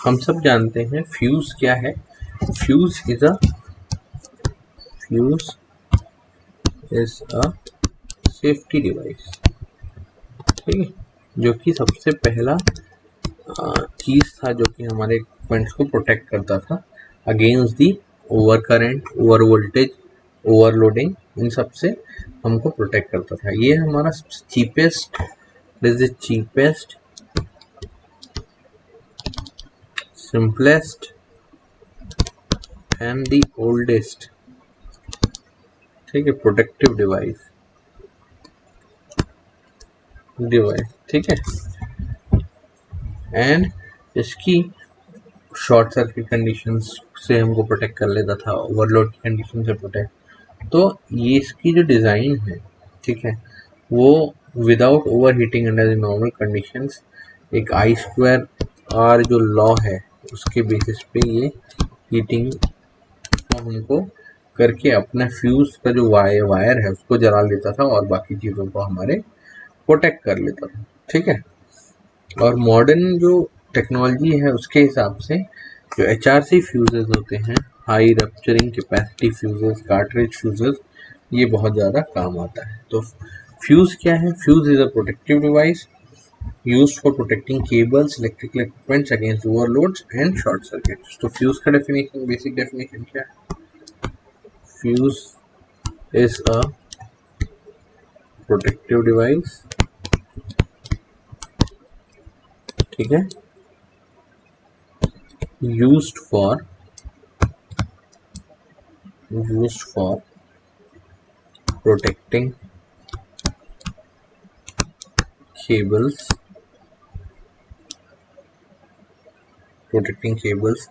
हम सब जानते हैं फ्यूज क्या है। Fuse is a safety device, ठीक है, जो कि सबसे पहला चीज था जो कि हमारे इक्विपमेंट्स को प्रोटेक्ट करता था against the over current, over voltage, overloading, इन सब से हमको प्रोटेक्ट करता था। ये हमारा cheapest, simplest and the oldest, ठीक है, प्रोटेक्टिव डिवाइस, ठीक है। एंड इसकी शॉर्ट सर्किट कंडीशंस से हमको प्रोटेक्ट कर लेता था, ओवरलोड की कंडीशन से प्रोटेक्ट। तो ये इसकी जो डिज़ाइन है, ठीक है, वो without over heating under the normal conditions, एक I²R जो लॉ है उसके बेसिस पे ये हीटिंग को हमको करके अपना फ्यूज का जो वायर है उसको जला लेता था और बाकी चीज़ों को हमारे प्रोटेक्ट कर लेता था, ठीक है। और मॉडर्न जो टेक्नोलॉजी है उसके हिसाब से जो HRC फ्यूजेस होते हैं, high rupturing capacity fuses, cartridge fuses, ये बहुत ज़्यादा काम आता है। तो फ्यूज क्या है? Fuse is a protective device used for protecting cables, electrical equipments against overloads and short circuits. तो फ्यूज का डेफिनेशन, बेसिक डेफिनेशन क्या है? Fuse is a protective device, ठीक है, used for protecting cables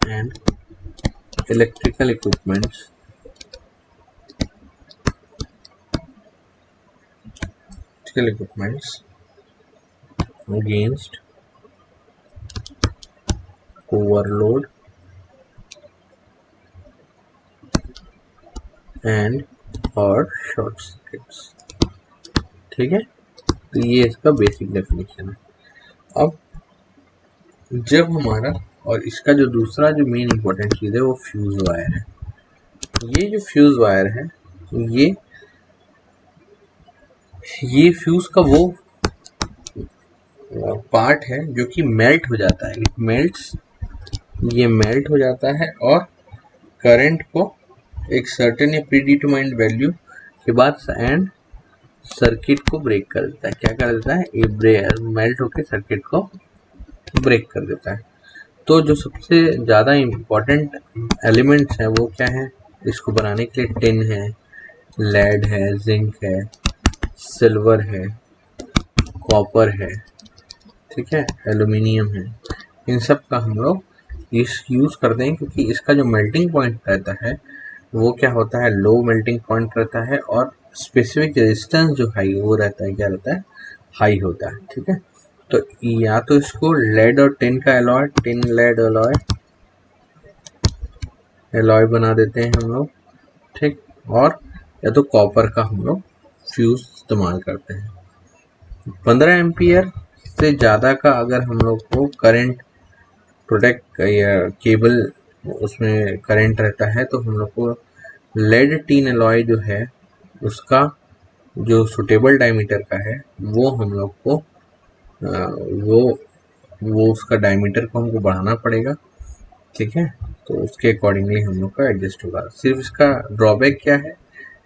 and electrical equipments against overload and और short circuits, ठीक है। तो ये इसका बेसिक डेफिनेशन है। अब जब हमारा, और इसका जो दूसरा जो मेन इंपॉर्टेंट चीज़ है वो फ्यूज वायर है। ये जो फ्यूज वायर है, ये फ्यूज का वो पार्ट है जो कि मेल्ट हो जाता है, ये मेल्ट हो जाता है और करंट को एक सर्टेन या प्रीडिटरमाइंड वैल्यू के बाद एंड सर्किट को ब्रेक कर देता है। क्या कर देता है? ये मेल्ट होकर सर्किट को ब्रेक कर देता है। तो जो सबसे ज़्यादा इम्पोर्टेंट एलिमेंट्स हैं वो क्या है इसको बनाने के लिए? टिन है, लेड है, जिंक है, सिल्वर है, कॉपर है, ठीक है, एल्यूमिनियम है। इन सब का हम लोग यूज़ करते हैं क्योंकि इसका जो मेल्टिंग पॉइंट रहता है वो क्या होता है? लो मेल्टिंग पॉइंट रहता है और स्पेसिफिक रेजिस्टेंस जो हाई वो रहता है, क्या रहता है? हाई होता है, ठीक है। तो या तो इसको लेड और टिन का एलॉय, टिन लेड एलॉय बना देते हैं हम लोग, ठीक, और या तो कॉपर का हम लोग फ्यूज इस्तेमाल करते हैं। 15 एम्पियर से ज़्यादा का अगर हम लोग को करंट प्रोटेक्ट या केबल उसमें करंट रहता है तो हम लोग को लेड टिन एलॉय जो है उसका जो सुटेबल डायमीटर का है वो हम लोग को वो उसका डायमीटर को हमको बढ़ाना पड़ेगा, ठीक है। तो उसके अकॉर्डिंगली हम लोग का एडजस्ट होगा। सिर्फ इसका ड्रॉबैक क्या है?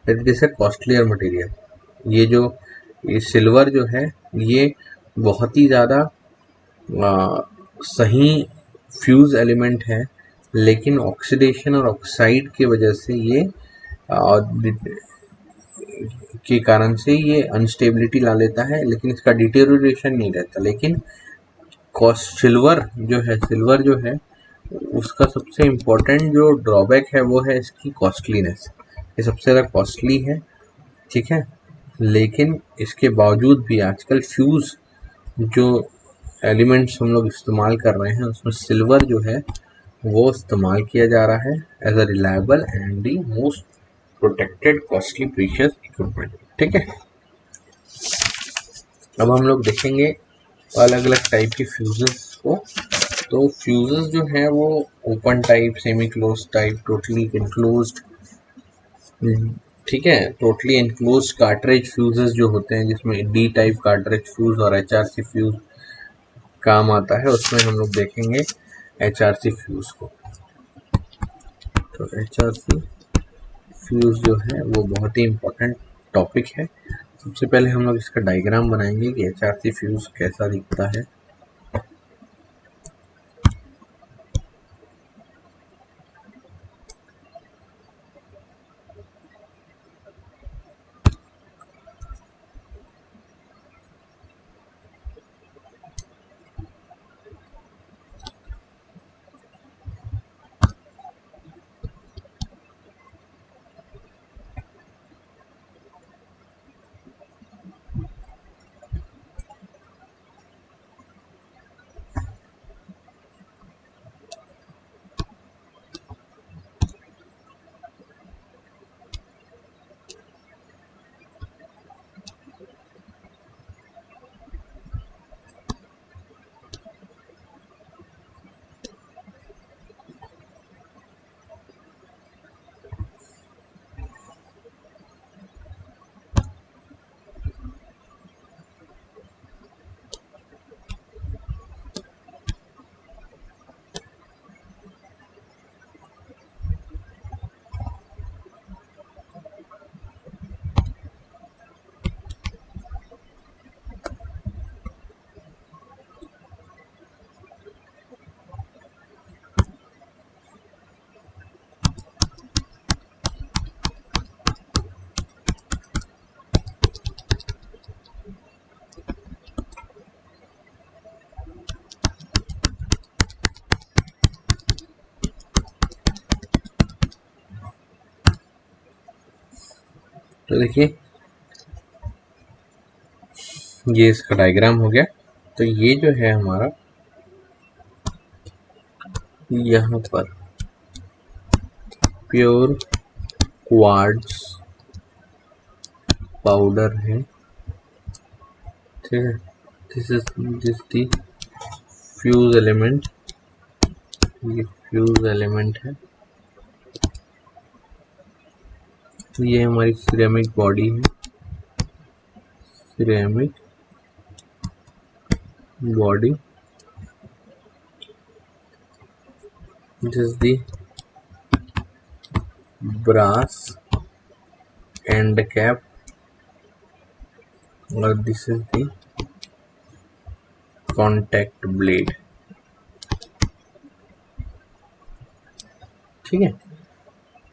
That is a costlier material. ये सिल्वर जो है ये बहुत ही ज़्यादा सही फ्यूज एलिमेंट है, लेकिन ऑक्सीडेशन और ऑक्साइड की वजह से ये के कारण से ये अनस्टेबिलिटी ला लेता है, लेकिन इसका डिटेरियोरेशन नहीं रहता। लेकिन सिल्वर जो है उसका सबसे इम्पोर्टेंट जो ड्रॉबैक है वो है इसकी कॉस्टलीनेस। ये सबसे ज़्यादा कॉस्टली है, ठीक है, लेकिन इसके बावजूद भी आजकल फ्यूज जो एलिमेंट्स हम लोग इस्तेमाल कर रहे हैं उसमें सिल्वर जो है वो इस्तेमाल किया जा रहा है as a reliable and the most protected costly precious equipment, ठीक है। अब हम लोग देखेंगे अलग अलग टाइप के फ्यूजेस को तो फ्यूजेस जो है वो open type, semi close type, totally enclosed, ठीक है, टोटली इनक्लोज्ड कार्ट्रिज फ्यूजेस जो होते हैं, जिसमें डी टाइप कार्ट्रिज फ्यूज और एचआरसी फ्यूज काम आता है, उसमें हम लोग देखेंगे एचआरसी फ्यूज को। तो एचआरसी फ्यूज जो है वो बहुत ही इम्पोर्टेंट टॉपिक है। सबसे पहले हम लोग इसका डायग्राम बनाएंगे कि एचआरसी फ्यूज कैसा दिखता है। तो देखिए ये इसका डायग्राम हो गया। तो ये जो है हमारा यहाँ पर प्योर क्वार्ट्ज पाउडर है, ठीक है। This is the fuse element, ये फ्यूज एलिमेंट है। ये हमारी सिरेमिक बॉडी है, ceramic body. This is the brass end cap और this is the contact blade, ठीक है,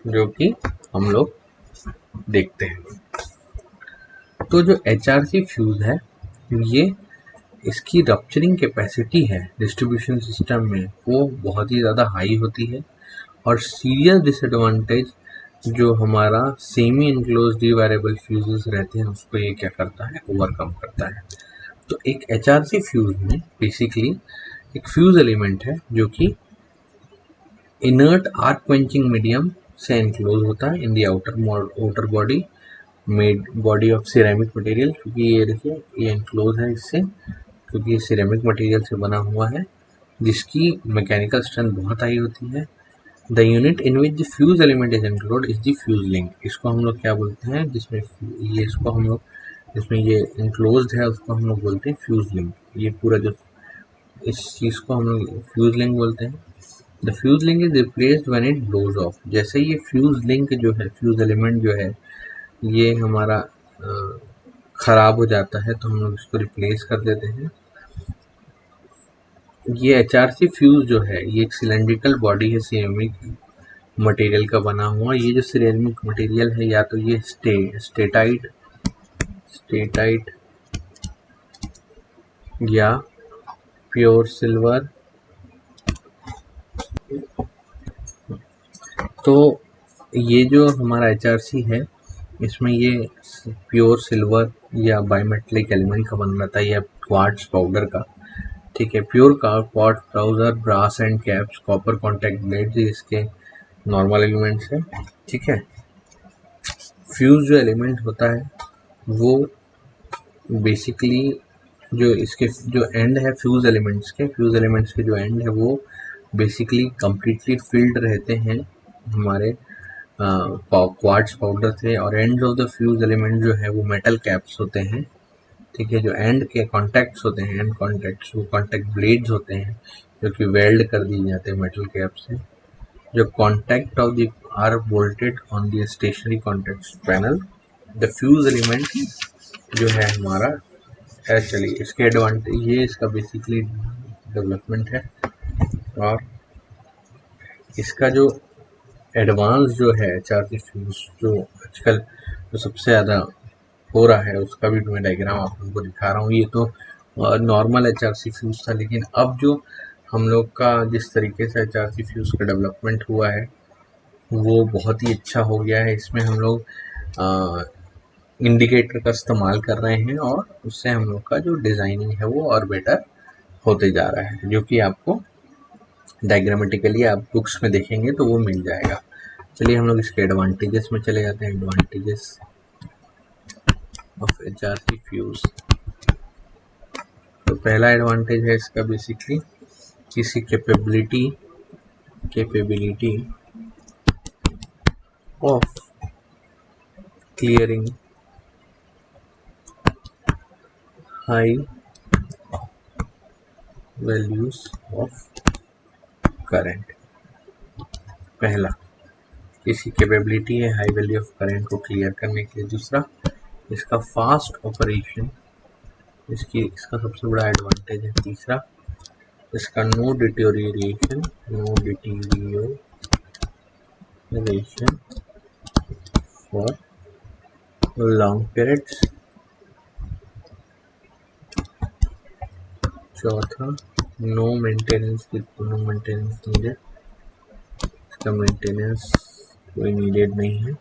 जो कि हम लोग देखते हैं। तो जो एचआरसी फ्यूज है, ये इसकी रप्चरिंग कैपेसिटी है डिस्ट्रीब्यूशन सिस्टम में वो बहुत ही ज़्यादा हाई होती है। और सीरियस डिसएडवांटेज जो हमारा सेमी इनक्लोज्ड वेरिएबल फ्यूजेस रहते हैं उसको ये क्या करता है, ओवरकम करता है। तो एक एचआरसी फ्यूज में बेसिकली एक फ्यूज एलिमेंट है जो कि इनर्ट आर्क क्वेंचिंग मीडियम से इनक्लोज होता है in the outer body made body of ceramic material, क्योंकि ये देखिए ये इनक्लोज है इससे, क्योंकि ये सिरेमिक मटेरियल से बना हुआ है जिसकी मैकेनिकल स्ट्रेंथ बहुत हाई होती है। The unit in which the fuse element is include is the fuse link. इसको हम लोग क्या बोलते हैं, जिसमें ये इसको हम लोग जिसमें ये इंक्लोज्ड है उसको हम लोग बोलते हैं फ्यूज लिंक। ये पूरा जो इस चीज़ को हम लोग फ्यूज लिंक बोलते हैं। The fuse link is replaced when it blows off. जैसे ये फ्यूज लिंक जो है, फ्यूज एलिमेंट जो है, ये हमारा खराब हो जाता है तो हम लोग इसको रिप्लेस कर देते हैं। ये एचआरसी फ्यूज जो है ये एक सिलेंड्रिकल बॉडी है सिरेमिक मटेरियल का बना हुआ। ये जो सिरेमिक मटेरियल है या तो ये स्टेटाइट या प्योर सिल्वर। तो ये जो हमारा एचआरसी है इसमें ये प्योर सिल्वर या बायोमेट्रिक एलिमेंट का बन रहता है या क्वार्ट्ज पाउडर का, ठीक है। Pure quartz powder, brass and caps, copper contact blade इसके नॉर्मल एलिमेंट्स है, ठीक है। फ्यूज जो एलिमेंट होता है वो बेसिकली जो इसके जो एंड है फ्यूज एलिमेंट्स के जो एंड है वो बेसिकली कम्प्लीटली फिल्ड रहते हैं हमारे क्वार्ट्ज पाउडर से, और end of the fuse element जो है वो मेटल कैप्स होते हैं। ठीक है, जो एंड के कॉन्टैक्ट्स होते हैं, एंड कॉन्टैक्ट्स, वो कॉन्टैक्ट ब्लेड्स होते हैं जो कि वेल्ड कर दिए जाते हैं मेटल कैप से। जो contact of the are bolted on the stationary contact panel. The fuse element जो है हमारा चलिए इसके एडवांटेज, ये इसका बेसिकली डेवलपमेंट है। और इसका जो एडवांस जो है HRC फ्यूज जो आजकल जो सबसे ज़्यादा हो रहा है उसका भी मैं डायग्राम आप लोगों को दिखा रहा हूँ। ये तो नॉर्मल HRC फ्यूज था, लेकिन अब जो हम लोग का जिस तरीके से HRC फ्यूज का डेवलपमेंट हुआ है वो बहुत ही अच्छा हो गया है। इसमें हम लोग इंडिकेटर का इस्तेमाल कर रहे हैं और उससे हम लोग का जो डिज़ाइनिंग है वो और बेटर होते जा रहा है, जो कि आपको डायग्रामेटिकली आप बुक्स में देखेंगे तो वो मिल जाएगा। चलिए हम लोग इसके एडवांटेजेस में चले जाते हैं। Advantages of HRC fuse. तो पहला एडवांटेज है इसका बेसिकली किसी capability of clearing high values of current. पहला, इसकी कैपेबिलिटी है हाई वैल्यू ऑफ करंट को क्लियर करने के लिए। दूसरा, इसका फास्ट ऑपरेशन, इसका सबसे बड़ा एडवांटेज है। तीसरा, इसका no deterioration for long periods. चौथा, नो मेंटेनेंस नीडेड, इसका मेंटेनेंस कोई नीडेड नहीं है।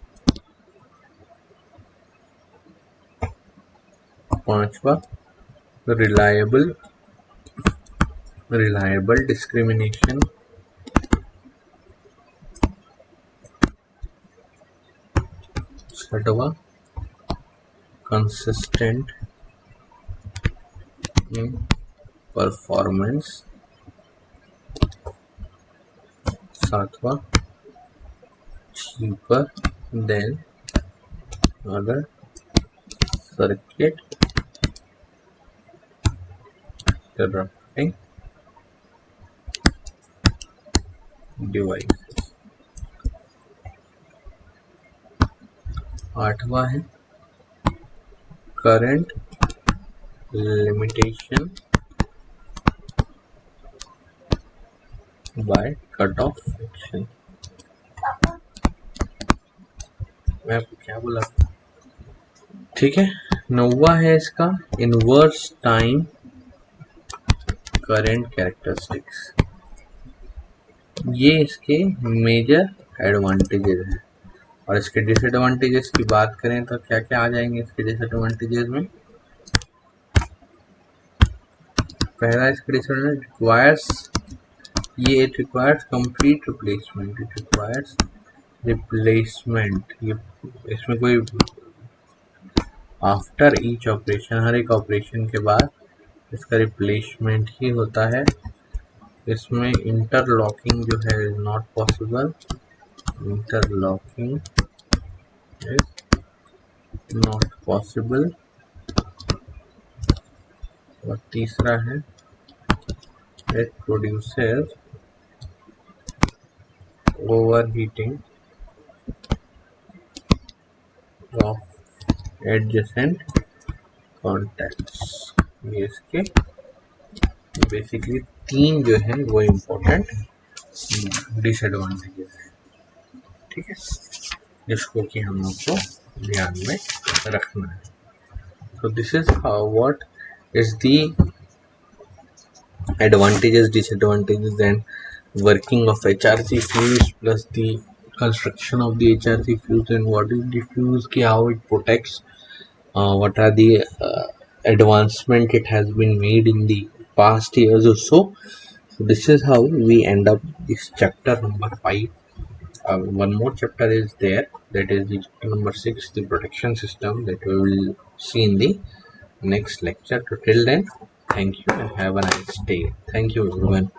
पांचवा, रिलायबल डिस्क्रिमिनेशन। छठवा, कंसिस्टेंट इन परफॉर्मेंस। सातवां, cheaper than other circuit interrupting devices। आठवां है current limitation by cut off section. मैं आपको क्या बोला, ठीक है। नौवा है इसका इनवर्स टाइम करंट कैरेक्टरिस्टिक्स। ये इसके मेजर एडवांटेजेस हैं। और इसके डिसएडवांटेजेस की बात करें तो क्या क्या आ जाएंगे इसके डिसएडवांटेजेस में। पहला इसका डिसएडवांटेज रिक्वायर्स कंप्लीट रिप्लेसमेंट। ये इसमें कोई आफ्टर ईच ऑपरेशन, हर एक ऑपरेशन के बाद इसका रिप्लेसमेंट ही होता है। इसमें इंटरलॉकिंग जो है is not possible, interlocking is not possible. और तीसरा है it produces overheating of adjacent contacts. ये इसके बेसिकली तीन जो है वो इम्पोर्टेंट डिसएडवांटेजेस है, ठीक है, जिसको कि हम लोग को ध्यान में रखना है। So this is how what is the advantages, disadvantages and working of HRC fuse plus the construction of the HRC fuse and what is the fuse, how it protects, what are the advancement it has been made in the past years or so. So this is how we end up this chapter number 5. One more chapter is there, that is the chapter number 6, the protection system, that we will see in the next lecture. To till then, thank you and have a nice day. Thank you everyone.